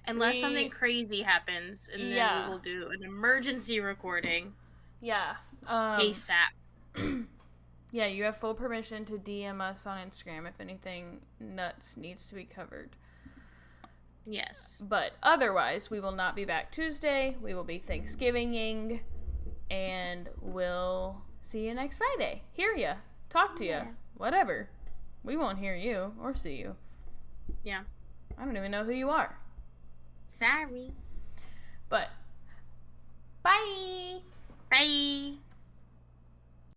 Unless something crazy happens, and then we will do an emergency recording. Yeah. ASAP. Yeah, you have full permission to DM us on Instagram if anything nuts needs to be covered. Yes. But otherwise, we will not be back Tuesday. We will be Thanksgiving-ing. And we'll see you next Friday. Hear ya. Talk to ya. Whatever. We won't hear you or see you. Yeah. I don't even know who you are. Sorry. But, bye! Bye!